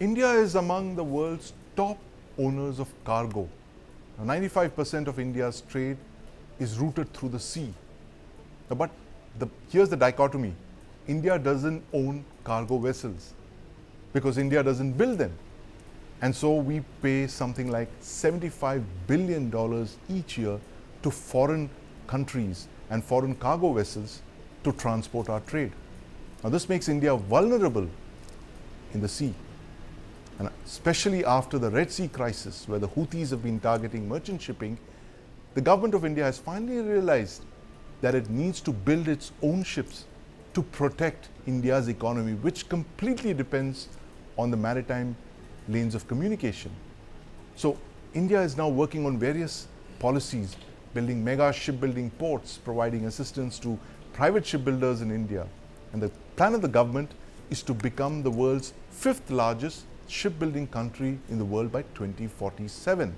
India is among the world's top owners of cargo. Now, 95% of India's trade is routed through the sea. Now, but here's the dichotomy. India doesn't own cargo vessels because India doesn't build them. And so we pay something like $75 billion each year to foreign countries and foreign cargo vessels to transport our trade. Now, this makes India vulnerable in the sea. And especially after the Red Sea crisis, where the Houthis have been targeting merchant shipping, the government of India has finally realized that it needs to build its own ships to protect India's economy, which completely depends on the maritime lanes of communication. So India is now working on various policies, building mega shipbuilding ports, providing assistance to private shipbuilders in India. And the plan of the government is to become the world's 5th largest shipbuilding country in the world by 2047.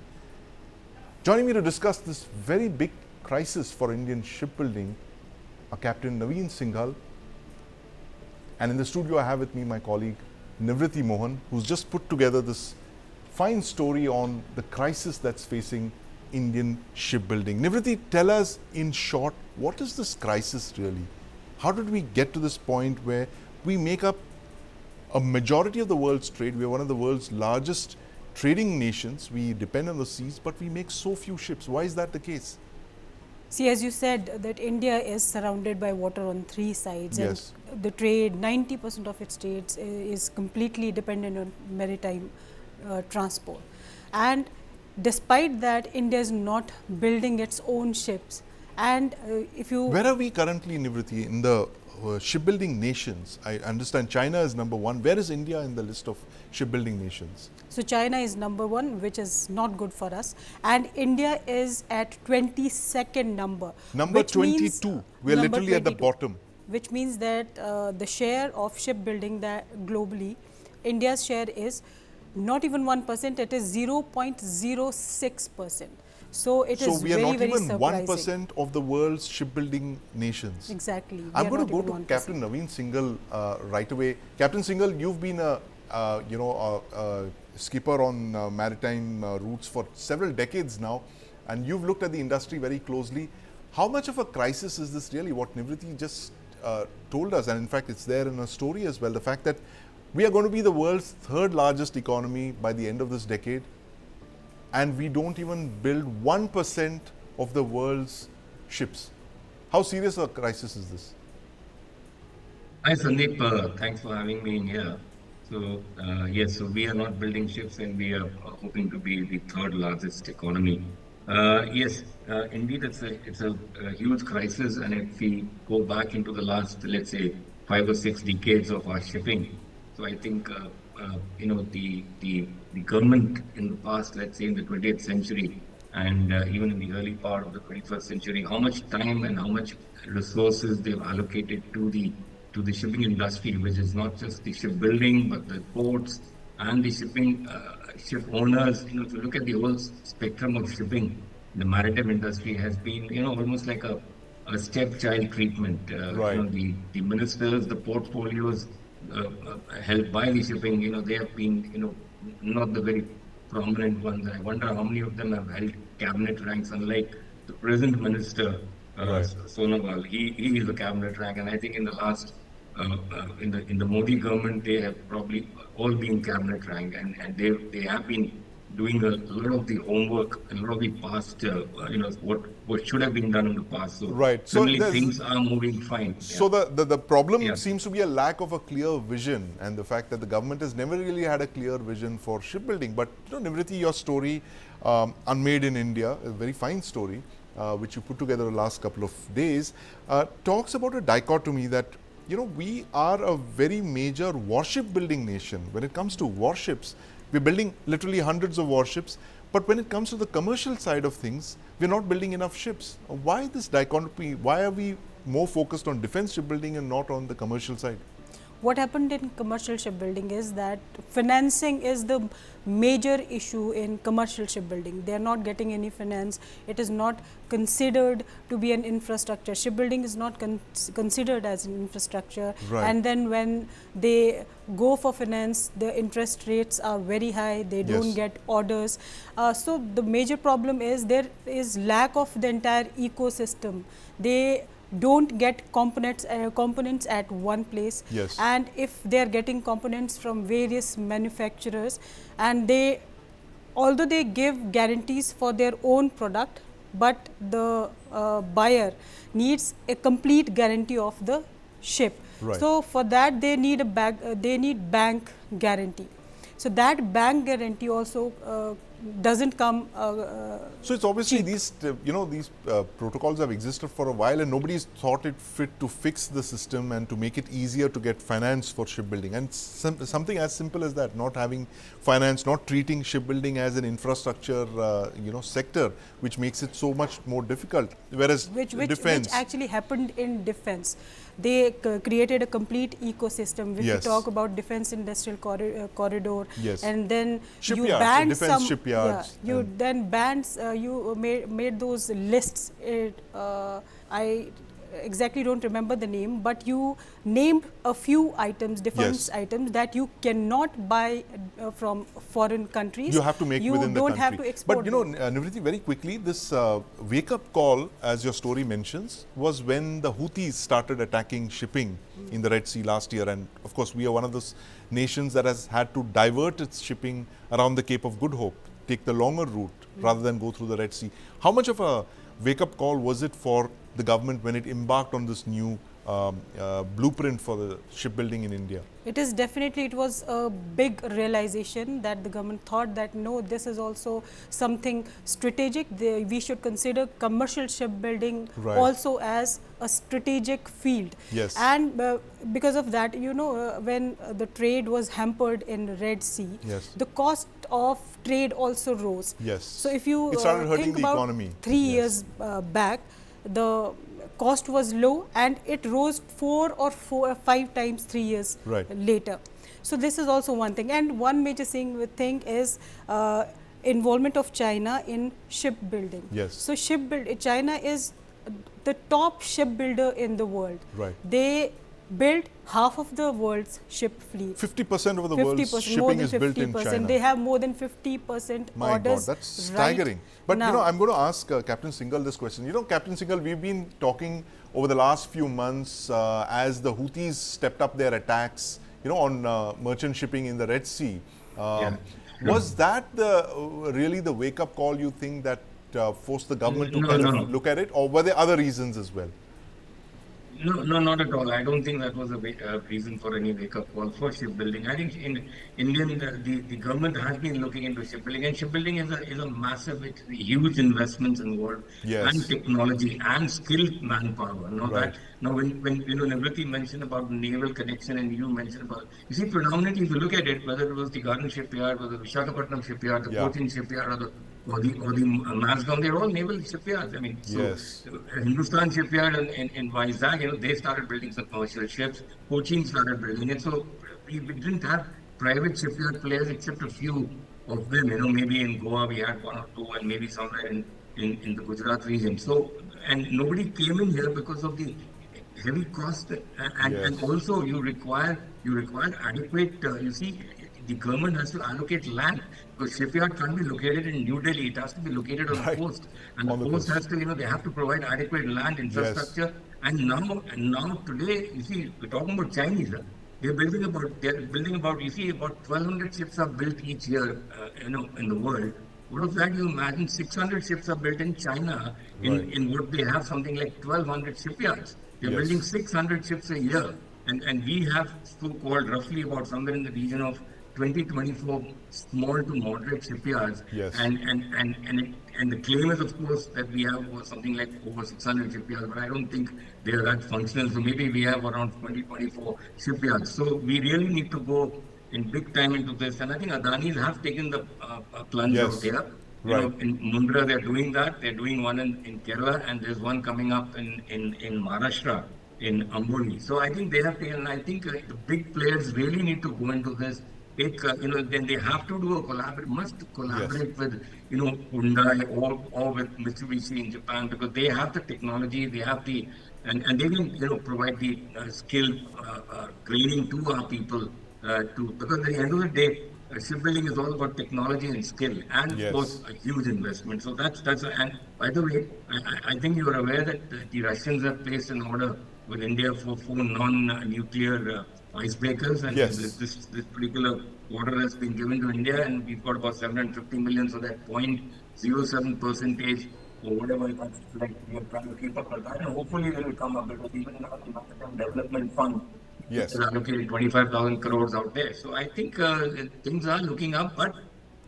Joining me to discuss this very big crisis for Indian shipbuilding are Captain Naveen Singhal, and in the studio I have with me my colleague Nivriti Mohan, who's just put together this fine story on the crisis that's facing Indian shipbuilding. Nivriti, tell us in short, what is this crisis really? How did we get to this point where we make up a majority of the world's trade? We are one of the world's largest trading nations. We depend on the seas, but we make so few ships. Why is that the case? See, as you said, that India is surrounded by water on 3 sides. Yes. And the trade, 90% of its trade is completely dependent on maritime transport. And despite that, India is not building its own ships. And Where are we currently, Nivriti, in the shipbuilding nations? I understand China is number 1. Where is India in the list of shipbuilding nations? So China is number 1, which is not good for us, and India is at 22nd number. Number 22. We are literally at the bottom. Which means that the share of shipbuilding that globally, India's share is not even 1%. It is 0.06%. So it is we are not very even surprising. 1% of the world's shipbuilding nations. Exactly. I'm going to go to Captain Naveen Singhal right away. Captain Singhal, you've been a skipper on maritime routes for several decades now, and you've looked at the industry very closely. How much of a crisis is this really? What Nivriti just told us, and in fact it's there in a story as well, the fact that we are going to be the world's 3rd largest economy by the end of this decade, and we don't even build 1% of the world's ships. How serious a crisis is this? Hi Sandeep, thanks for having me in here. So yes, so we are not building ships, and we are hoping to be the 3rd largest economy. Yes, indeed, it's a huge crisis, and if we go back into the last, let's say, 5 or 6 decades of our shipping, so I think the government in the past, let's say in the 20th century, and even in the early part of the 21st century, how much time and how much resources they've allocated to the shipping industry, which is not just the shipbuilding, but the ports and the shipping ship owners. If you look at the whole spectrum of shipping, the maritime industry has been, almost like a stepchild treatment. Right. The ministers, the portfolios held by the shipping, they have been, not the very prominent ones. I wonder how many of them have held cabinet ranks, unlike the present minister, Right. Sonowal. He is a cabinet rank, and I think in the last in the Modi government, they have probably all been cabinet rank, and they have been doing a lot of the homework and a lot of the past, what should have been done in the past. So Right. So certainly things are moving fine. So the problem Yeah. seems to be a lack of a clear vision, and the fact that the government has never really had a clear vision for shipbuilding. But Nivriti, your story, Unmade in India, a very fine story, which you put together the last couple of days, talks about a dichotomy that we are a very major warship building nation. When it comes to warships, we're building literally hundreds of warships, but when it comes to the commercial side of things, we're not building enough ships. Why this dichotomy? Why are we more focused on defense shipbuilding and not on the commercial side? what happened in commercial shipbuilding is that financing is the major issue in commercial shipbuilding. They are not getting any finance. It is not considered to be an infrastructure. Shipbuilding is not considered as an infrastructure. Right. And then when they go for finance, the interest rates are very high. They don't Yes. get orders. So the major problem is there is lack of the entire ecosystem. They don't get components at one place. Yes. And if they are getting components from various manufacturers, and they, although they give guarantees for their own product, but the buyer needs a complete guarantee of the ship. Right. So for that they need a bank guarantee. So that bank guarantee also doesn't come. So it's obviously cheap. these, these protocols have existed for a while, and nobody's thought it fit to fix the system and to make it easier to get finance for shipbuilding. And something as simple as that, not having finance, not treating shipbuilding as an infrastructure, sector, which makes it so much more difficult. Whereas which defense actually happened in defense. They created a complete ecosystem. If Yes. you talk about defense industrial corridor, Yes. and then you Shipyards, banned defense some shipyards, you and- then banned you made those lists. I exactly don't remember the name, but you named a few items, defense Yes. items that you cannot buy from foreign countries. you have to make you within the don't country. have to export But them. Nivriti, very quickly, this wake-up call, as your story mentions, was when the Houthis started attacking shipping in the Red Sea last year. And of course, we are one of those nations that has had to divert its shipping around the Cape of Good Hope, take the longer route rather than go through the Red Sea. How much of a wake-up call was it for the government when it embarked on this new blueprint for the shipbuilding in India? It is definitely, it was a big realization that the government thought that no, this is also something strategic. We should consider commercial shipbuilding Right. also as a strategic field. Yes. And because of that, when the trade was hampered in Red Sea, Yes. the cost of trade also rose. Yes. So if you It started hurting think the about economy. 3 Yes. years back, the cost was low and it rose 4 or 5 times 3 years Right. later. So this is also one thing. And one major thing is involvement of China in shipbuilding. Yes. So China is the top shipbuilder in the world. Right. They build half of the world's ship fleet. 50% of the world's 50%, more shipping than is built in 50%. China. They have more than 50% My God, orders. that's right staggering. But now. I'm going to ask Captain Singhal this question. Captain Singhal, we've been talking over the last few months as the Houthis stepped up their attacks, on merchant shipping in the Red Sea. Yeah. Was that really the wake-up call you think that forced the government to No, kind no, of no. look at it, or were there other reasons as well? No, not at all. I don't think that was a reason for any wake-up call for shipbuilding. I think in Indian, the government has been looking into shipbuilding, and shipbuilding is a massive, it's huge investments involved, Yes. and technology and skilled manpower. Right. When Nivriti mentioned about naval connection, and you mentioned about, you see, predominantly if you look at it, whether it was the Garden shipyard, whether the Visakhapatnam shipyard, the Yeah. Cochin shipyard, or the Marsdown, they're all naval shipyards. I mean, so Yes. Hindustan shipyard in Vizag, they started building some commercial ships. Cochin started building it. So we didn't have private shipyard players except a few of them. Maybe in Goa we had one or two, and maybe somewhere in the Gujarat region. So, and nobody came in here because of the heavy cost, and Yes. also you require adequate. You see, the government has to allocate land, because shipyard can't be located in New Delhi. It has to be located on Right. the coast, and On the the coast coast. has to, they have to provide adequate land infrastructure. And now today, you see, we're talking about Chinese. They're building about, you see, about 1,200 ships are built each year, in the world. What of that, you imagine 600 ships are built in China, Right. in what they have something like 1,200 shipyards. They're Yes. building 600 ships a year. And we have so-called roughly about somewhere in the region of 24 small to moderate shipyards. Yes. And the claim is, of course, that we have something like over 600 shipyards, but I don't think they are that functional. So maybe we have around 24 shipyards. So we really need to go in big time into this. And I think Adanis have taken the plunge Yes. out here. Right. In Mundra, they're doing that. They're doing one in Kerala, and there's one coming up in Maharashtra, in Amboni. So I think they have taken, I think the big players really need to go into this. Take, then they have to do a must Yes. collaborate with, Hyundai or with Mitsubishi in Japan, because they have the technology, they have and they can, provide the skill training to our people because at the end of the day, shipbuilding is all about technology and skill, and of course, Yes. a huge investment. So and by the way, I think you are aware that the Russians have placed an order with India for 4 non-nuclear icebreakers, and Yes. this particular order has been given to India, and we've got about 750 million, so that 0.07 percentage or whatever, like we are trying to keep up with that, and hopefully they will come up, because even in our Maritime Development Fund, which is Yes. allocated 25,000 crores out there. So I think things are looking up, but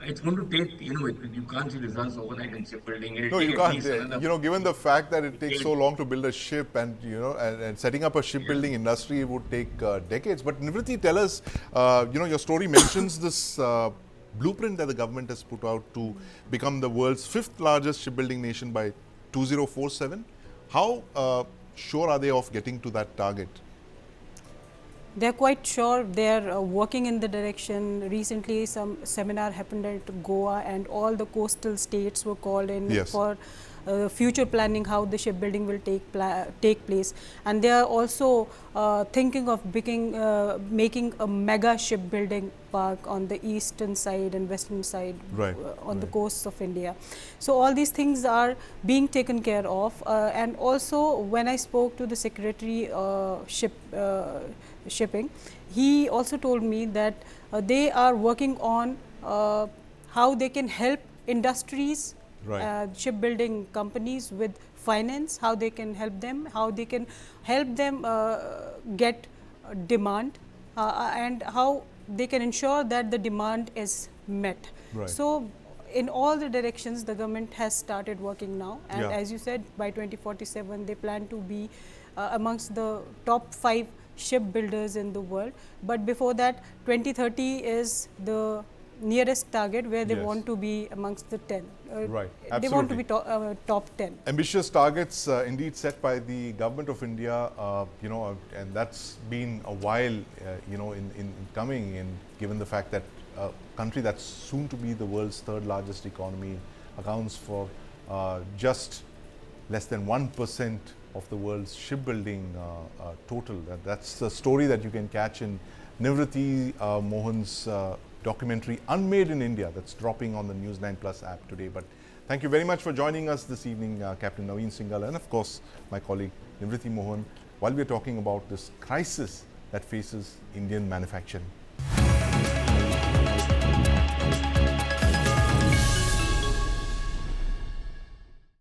it's going to take, you can't see results overnight in shipbuilding. It will No, take you at can't. least another Given the fact that it takes decade. so long to build a ship, and and setting up a Yeah. shipbuilding industry would take decades. But Nivriti, tell us, your story mentions this blueprint that the government has put out to become the world's fifth largest shipbuilding nation by 2047. How sure are they of getting to that target? They're quite sure. They're working in the direction. Recently, some seminar happened at Goa, and all the coastal states were called in Yes. for future planning, how the shipbuilding will take place. And they are also thinking of making a mega shipbuilding park on the eastern side and western side, Right. on the Right. coasts of India. So all these things are being taken care of. And also, when I spoke to the secretary shipping, he also told me that they are working on how they can help industries, Right. shipbuilding companies with finance, how they can help them, get demand, and how they can ensure that the demand is met. Right. So in all the directions, the government has started working now, and Yeah. as you said, by 2047 they plan to be amongst the top 5 shipbuilders in the world. But before that, 2030 is the nearest target, where they Yes. want to be amongst the 10. Right. They want to Absolutely. be top 10. Ambitious targets indeed set by the government of India, and that's been a while, in coming, and given the fact that a country that's soon to be the world's third largest economy accounts for just less than 1% of the world's shipbuilding total. That's the story that you can catch in Nivriti Mohan's documentary Unmade in India, that's dropping on the News9 Plus app today. But thank you very much for joining us this evening, Captain Naveen Singhal, and of course my colleague Nivriti Mohan, while we're talking about this crisis that faces Indian manufacturing.